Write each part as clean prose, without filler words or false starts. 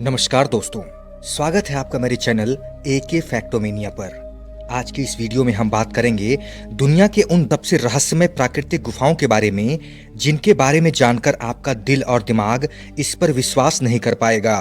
नमस्कार दोस्तों, स्वागत है आपका मेरे चैनल एके फैक्टोमेनिया पर। आज की इस वीडियो में हम बात करेंगे दुनिया के उन सबसे रहस्यमय प्राकृतिक गुफाओं के बारे में जिनके बारे में जानकर आपका दिल और दिमाग इस पर विश्वास नहीं कर पाएगा।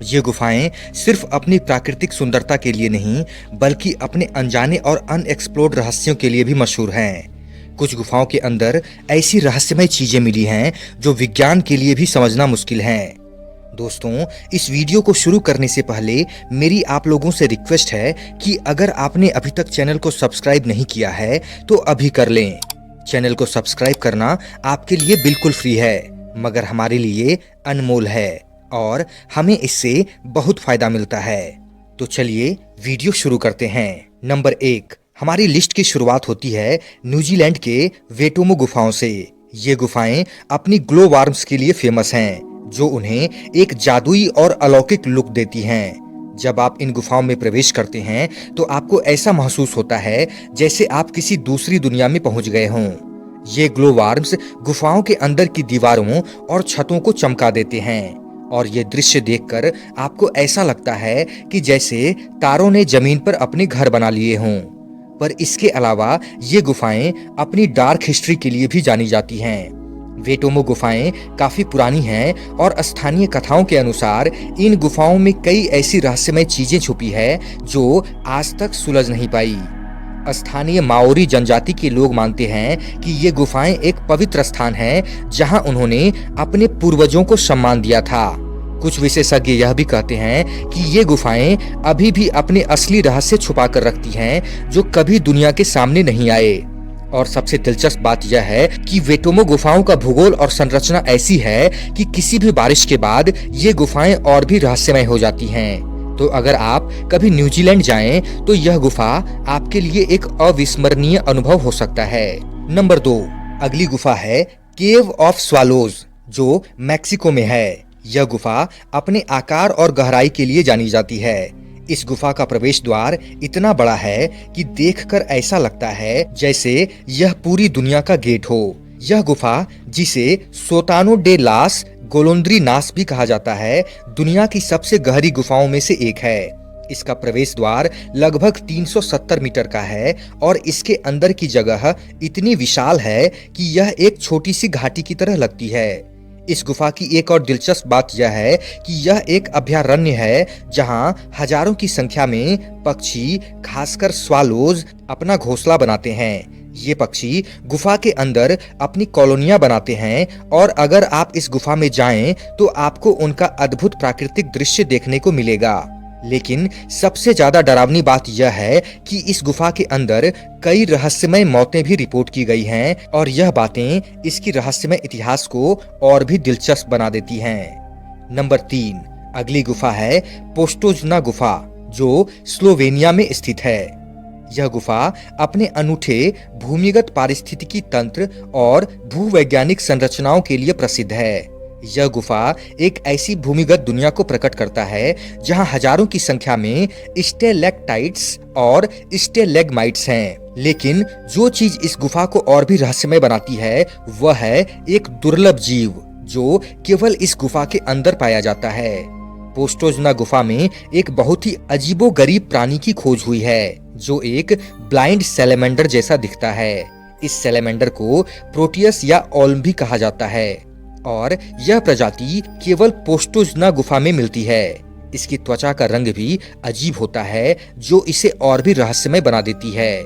ये गुफाएं सिर्फ अपनी प्राकृतिक सुंदरता के लिए नहीं बल्कि अपने अनजाने और अनएक्सप्लोर्ड रहस्यों के लिए भी मशहूर हैं। कुछ गुफाओं के अंदर ऐसी रहस्यमय चीजें मिली हैं जो विज्ञान के लिए भी समझना मुश्किल है। दोस्तों, इस वीडियो को शुरू करने से पहले मेरी आप लोगों से रिक्वेस्ट है कि अगर आपने अभी तक चैनल को सब्सक्राइब नहीं किया है तो अभी कर लें। चैनल को सब्सक्राइब करना आपके लिए बिल्कुल फ्री है मगर हमारे लिए अनमोल है और हमें इससे बहुत फायदा मिलता है। तो चलिए वीडियो शुरू करते हैं। नंबर 1, हमारी लिस्ट की शुरुआत होती है न्यूजीलैंड के वेटोमो गुफाओं से। ये गुफाएं अपनी ग्लो वार्म्स के लिए फेमस हैं जो उन्हें एक जादुई और अलौकिक लुक देती हैं। जब आप इन गुफाओं में प्रवेश करते हैं तो आपको ऐसा महसूस होता है जैसे आप किसी दूसरी दुनिया में पहुंच गए हों। ये ग्लो वार्म्स गुफाओं के अंदर की दीवारों और छतों को चमका देते हैं और ये दृश्य देखकर आपको ऐसा लगता है कि जैसे तारों ने जमीन पर अपने घर बना लिए हों। पर इसके अलावा ये गुफाएं अपनी डार्क हिस्ट्री के लिए भी जानी जाती हैं। वेटोमो गुफाएं काफी पुरानी हैं और स्थानीय कथाओं के अनुसार इन गुफाओं में कई ऐसी रहस्यमय चीजें छुपी है जो आज तक सुलझ नहीं पाई। स्थानीय माओरी जनजाति के लोग मानते हैं कि ये गुफाएं एक पवित्र स्थान है जहां उन्होंने अपने पूर्वजों को सम्मान दिया था। कुछ विशेषज्ञ यह भी कहते हैं कि ये गुफाएं अभी भी अपने असली रहस्य छुपा कर रखती हैं जो कभी दुनिया के सामने नहीं आए। और सबसे दिलचस्प बात यह है कि वेटोमो गुफाओं का भूगोल और संरचना ऐसी है कि किसी भी बारिश के बाद ये गुफाएं और भी रहस्यमय हो जाती हैं। तो अगर आप कभी न्यूजीलैंड जाएं तो यह गुफा आपके लिए एक अविस्मरणीय अनुभव हो सकता है। नंबर 2, अगली गुफा है केव ऑफ स्वालोज जो मैक्सिको में है। यह गुफा अपने आकार और गहराई के लिए जानी जाती है। इस गुफा का प्रवेश द्वार इतना बड़ा है कि देखकर ऐसा लगता है जैसे यह पूरी दुनिया का गेट हो। यह गुफा, जिसे सोतानो डे लास गोलोंद्रिनास भी कहा जाता है, दुनिया की सबसे गहरी गुफाओं में से एक है। इसका प्रवेश द्वार लगभग 370 मीटर का है और इसके अंदर की जगह इतनी विशाल है कि यह एक छोटी सी घाटी की तरह लगती है। इस गुफा की एक और दिलचस्प बात यह है कि यह एक अभयारण्य है जहां हजारों की संख्या में पक्षी, खासकर स्वालोज, अपना घोंसला बनाते हैं। ये पक्षी गुफा के अंदर अपनी कॉलोनियां बनाते हैं और अगर आप इस गुफा में जाएं तो आपको उनका अद्भुत प्राकृतिक दृश्य देखने को मिलेगा। लेकिन सबसे ज्यादा डरावनी बात यह है कि इस गुफा के अंदर कई रहस्यमय मौतें भी रिपोर्ट की गई हैं और यह बातें इसकी रहस्यमय इतिहास को और भी दिलचस्प बना देती हैं। नंबर 3, अगली गुफा है पोस्टोजना गुफा जो स्लोवेनिया में स्थित है। यह गुफा अपने अनूठे भूमिगत पारिस्थितिकी तंत्र और भूवैज्ञानिक संरचनाओं के लिए प्रसिद्ध है। यह गुफा एक ऐसी भूमिगत दुनिया को प्रकट करता है जहां हजारों की संख्या में स्टेलेक्टाइट्स और स्टेलेग्माइट्स हैं। लेकिन जो चीज इस गुफा को और भी रहस्यमय बनाती है वह है एक दुर्लभ जीव जो केवल इस गुफा के अंदर पाया जाता है। पोस्टोजना गुफा में एक बहुत ही अजीबोगरीब प्राणी की खोज हुई है जो एक ब्लाइंड सैलेमेंडर जैसा दिखता है। इस सैलेमेंडर को प्रोटियस या ओल्म भी कहा जाता है और यह प्रजाति केवल पोस्टोजना गुफा में मिलती है। इसकी त्वचा का रंग भी अजीब होता है जो इसे और भी रहस्यमय बना देती है।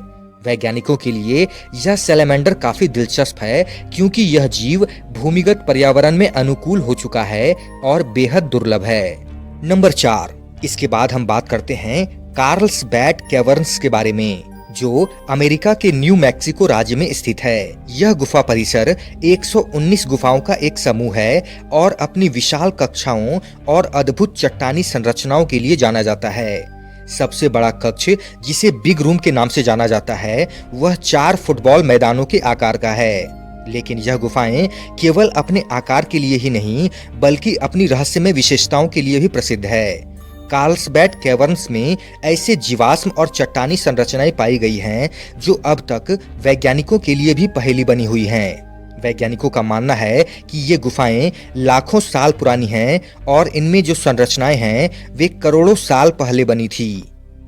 वैज्ञानिकों के लिए यह सैलेमेंडर काफी दिलचस्प है क्योंकि यह जीव भूमिगत पर्यावरण में अनुकूल हो चुका है और बेहद दुर्लभ है। नंबर 4, इसके बाद हम बात करते हैं कार्लसबैड कैवर्न्स के बारे में जो अमेरिका के न्यू मैक्सिको राज्य में स्थित है। यह गुफा परिसर 119 गुफाओं का एक समूह है और अपनी विशाल कक्षाओं और अद्भुत चट्टानी संरचनाओं के लिए जाना जाता है। सबसे बड़ा कक्ष, जिसे बिग रूम के नाम से जाना जाता है, वह 4 फुटबॉल मैदानों के आकार का है। लेकिन यह गुफाएं केवल अपने आकार के लिए ही नहीं बल्कि अपनी रहस्यमय विशेषताओं के लिए भी प्रसिद्ध है। कार्लसबैड कैवर्न्स में ऐसे जीवाश्म और चट्टानी संरचनाएं पाई गई हैं जो अब तक वैज्ञानिकों के लिए भी पहेली बनी हुई हैं। वैज्ञानिकों का मानना है कि ये गुफाएं लाखों साल पुरानी हैं और इनमें जो संरचनाएं हैं वे करोड़ों साल पहले बनी थी।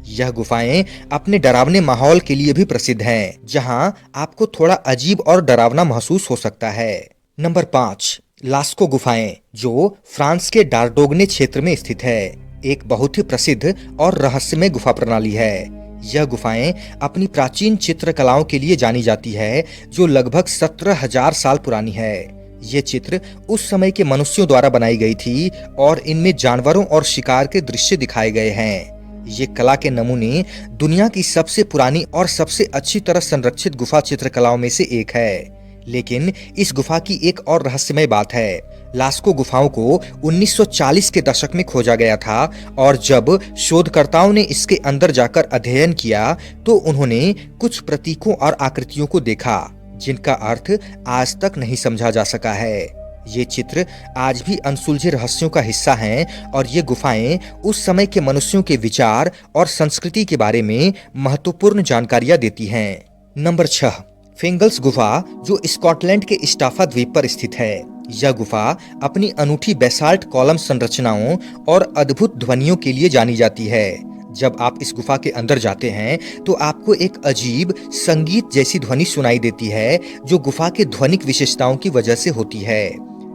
यह गुफाएं अपने डरावने माहौल के लिए भी प्रसिद्ध हैं, जहां आपको थोड़ा अजीब और डरावना महसूस हो सकता है। नंबर 5, लास्को गुफाएं, जो फ्रांस के डारडोगने क्षेत्र में स्थित है। एक बहुत ही प्रसिद्ध और रहस्यमय गुफा प्रणाली है। यह गुफाएं अपनी प्राचीन चित्रकलाओं के लिए जानी जाती है, जो लगभग 17,000 साल पुरानी है। ये चित्र उस समय के मनुष्यों द्वारा बनाई गई थी और इनमें जानवरों और शिकार के दृश्य दिखाए गए हैं। ये कला के नमूने दुनिया की सबसे पुरानी और सबसे अच्छी तरह संरक्षित गुफा चित्रकलाओं में से एक है। लेकिन इस गुफा की एक और रहस्यमय बात है। लास्को गुफाओं को 1940 के दशक में खोजा गया था और जब शोधकर्ताओं ने इसके अंदर जाकर अध्ययन किया तो उन्होंने कुछ प्रतीकों और आकृतियों को देखा, जिनका अर्थ आज तक नहीं समझा जा सका है। ये चित्र आज भी अनसुलझे रहस्यों का हिस्सा हैं और ये गुफाएं उस समय के मनुष्यों के विचार और संस्कृति के बारे में महत्वपूर्ण जानकारियां देती हैं। नंबर 6, फिंगल्स गुफा, जो स्कॉटलैंड के स्टाफा द्वीप पर स्थित है। यह गुफा अपनी अनूठी बेसाल्ट कॉलम संरचनाओं और अद्भुत ध्वनियों के लिए जानी जाती है। जब आप इस गुफा के अंदर जाते हैं तो आपको एक अजीब संगीत जैसी ध्वनि सुनाई देती है, जो गुफा के ध्वनिक विशेषताओं की वजह से होती है।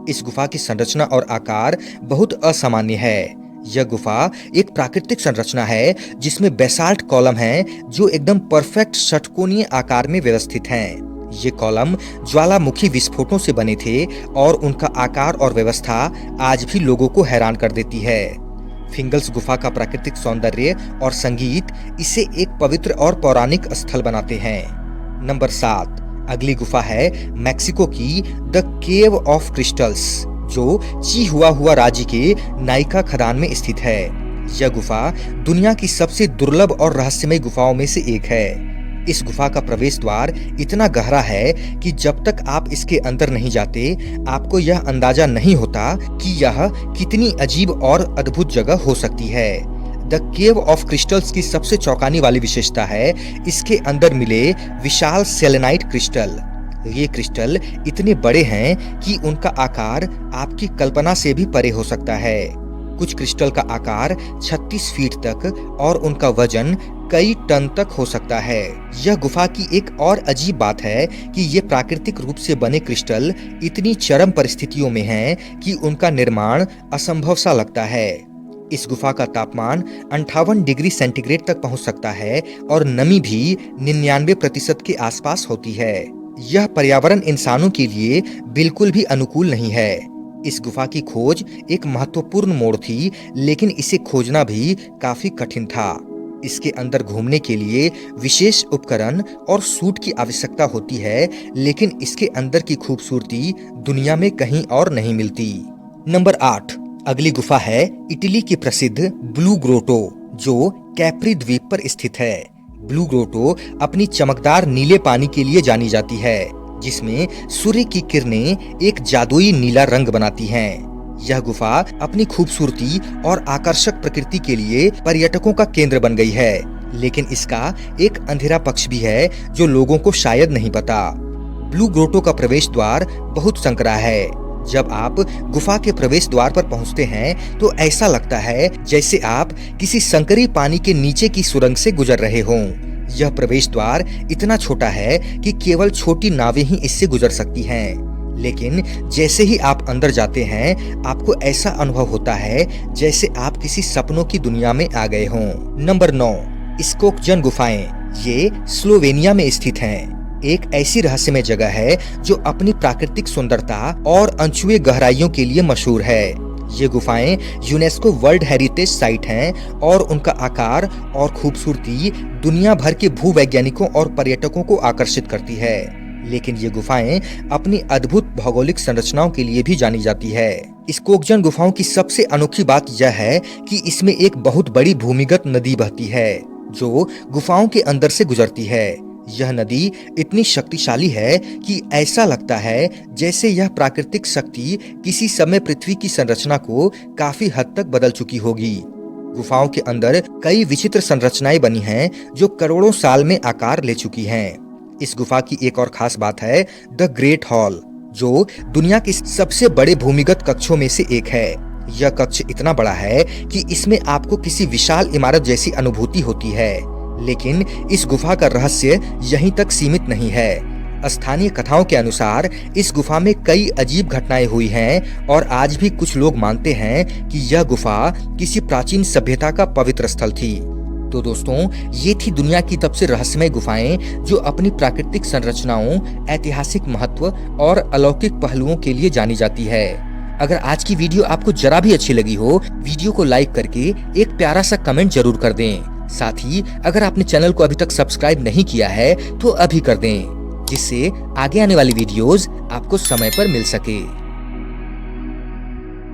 इस गुफा की संरचना और आकार बहुत असामान्य है। यह गुफा एक प्राकृतिक संरचना है जिसमें बेसाल्ट कॉलम हैं, जो एकदम परफेक्ट षटकोणीय आकार में व्यवस्थित हैं। ये कॉलम ज्वालामुखी विस्फोटों से बने थे और उनका आकार और व्यवस्था आज भी लोगों को हैरान कर देती है। फिंगल्स गुफा का प्राकृतिक सौंदर्य और संगीत इसे एक पवित्र और पौराणिक स्थल बनाते हैं। नंबर 7, अगली गुफा है मैक्सिको की द केव ऑफ क्रिस्टल्स, जो चिहुआहुआ राज्य के नाइका खदान में स्थित है। यह गुफा दुनिया की सबसे दुर्लभ और रहस्यमय गुफाओं में से एक है। इस गुफा का प्रवेश द्वार इतना गहरा है कि जब तक आप इसके अंदर नहीं जाते, आपको यह अंदाजा नहीं होता कि यह कितनी अजीब और अद्भुत जगह हो सकती है। द केव ऑफ क्रिस्टल्स की सबसे चौंकाने वाली विशेषता है इसके अंदर मिले विशाल सेलेनाइट क्रिस्टल। ये क्रिस्टल इतने बड़े हैं कि उनका आकार आपकी कल्पना से भी परे हो सकता है। कुछ क्रिस्टल का आकार 36 फीट तक और उनका वजन कई टन तक हो सकता है। यह गुफा की एक और अजीब बात है कि ये प्राकृतिक रूप से बने क्रिस्टल इतनी चरम परिस्थितियों में हैं कि उनका निर्माण असंभव सा लगता है। इस गुफा का तापमान 58 डिग्री सेंटीग्रेड तक पहुंच सकता है और नमी भी 99% के आसपास होती है। यह पर्यावरण इंसानों के लिए बिल्कुल भी अनुकूल नहीं है। इस गुफा की खोज एक महत्वपूर्ण मोड़ थी, लेकिन इसे खोजना भी काफी कठिन था। इसके अंदर घूमने के लिए विशेष उपकरण और सूट की आवश्यकता होती है, लेकिन इसके अंदर की खूबसूरती दुनिया में कहीं और नहीं मिलती। नंबर 8, अगली गुफा है इटली की प्रसिद्ध ब्लू ग्रोटो, जो कैप्री द्वीप पर स्थित है। ब्लू ग्रोटो अपनी चमकदार नीले पानी के लिए जानी जाती है, जिसमें सूर्य की किरणें एक जादुई नीला रंग बनाती हैं। यह गुफा अपनी खूबसूरती और आकर्षक प्रकृति के लिए पर्यटकों का केंद्र बन गई है, लेकिन इसका एक अंधेरा पक्ष भी है जो लोगों को शायद नहीं पता। ब्लू ग्रोटो का प्रवेश द्वार बहुत संकरा है। जब आप गुफा के प्रवेश द्वार पर पहुंचते हैं तो ऐसा लगता है जैसे आप किसी संकरी पानी के नीचे की सुरंग से गुजर रहे हों। यह प्रवेश द्वार इतना छोटा है कि केवल छोटी नावें ही इससे गुजर सकती हैं। लेकिन जैसे ही आप अंदर जाते हैं, आपको ऐसा अनुभव होता है जैसे आप किसी सपनों की दुनिया में आ गए हों। नंबर 9, स्कोकजन गुफाएं, ये स्लोवेनिया में स्थित हैं। एक ऐसी रहस्यमय जगह है जो अपनी प्राकृतिक सुंदरता और अनछुए गहराइयों के लिए मशहूर है। ये गुफाएं यूनेस्को वर्ल्ड हेरिटेज साइट हैं और उनका आकार और खूबसूरती दुनिया भर के भूवैज्ञानिकों और पर्यटकों को आकर्षित करती है। लेकिन ये गुफाएं अपनी अद्भुत भौगोलिक संरचनाओं के लिए भी जानी जाती है। स्कोकजन गुफाओं की सबसे अनोखी बात यह है कि इसमें एक बहुत बड़ी भूमिगत नदी बहती है जो गुफाओं के अंदर से गुजरती है। यह नदी इतनी शक्तिशाली है कि ऐसा लगता है जैसे यह प्राकृतिक शक्ति किसी समय पृथ्वी की संरचना को काफी हद तक बदल चुकी होगी। गुफाओं के अंदर कई विचित्र संरचनाएं बनी हैं जो करोड़ों साल में आकार ले चुकी हैं। इस गुफा की एक और खास बात है द ग्रेट हॉल, जो दुनिया के सबसे बड़े भूमिगत कक्षों में से एक है। यह कक्ष इतना बड़ा है कि इसमें आपको किसी विशाल इमारत जैसी अनुभूति होती है। लेकिन इस गुफा का रहस्य यहीं तक सीमित नहीं है। स्थानीय कथाओं के अनुसार इस गुफा में कई अजीब घटनाएं हुई हैं और आज भी कुछ लोग मानते हैं कि यह गुफा किसी प्राचीन सभ्यता का पवित्र स्थल थी। तो दोस्तों, ये थी दुनिया की सबसे रहस्यमय गुफाएं जो अपनी प्राकृतिक संरचनाओं, ऐतिहासिक महत्व और अलौकिक पहलुओं के लिए जानी जाती है। अगर आज की वीडियो आपको जरा भी अच्छी लगी हो, वीडियो को लाइक करके एक प्यारा सा कमेंट जरूर कर दें। साथ ही अगर आपने चैनल को अभी तक सब्सक्राइब नहीं किया है तो अभी कर दें, जिससे आगे आने वाली वीडियोस आपको समय पर मिल सके।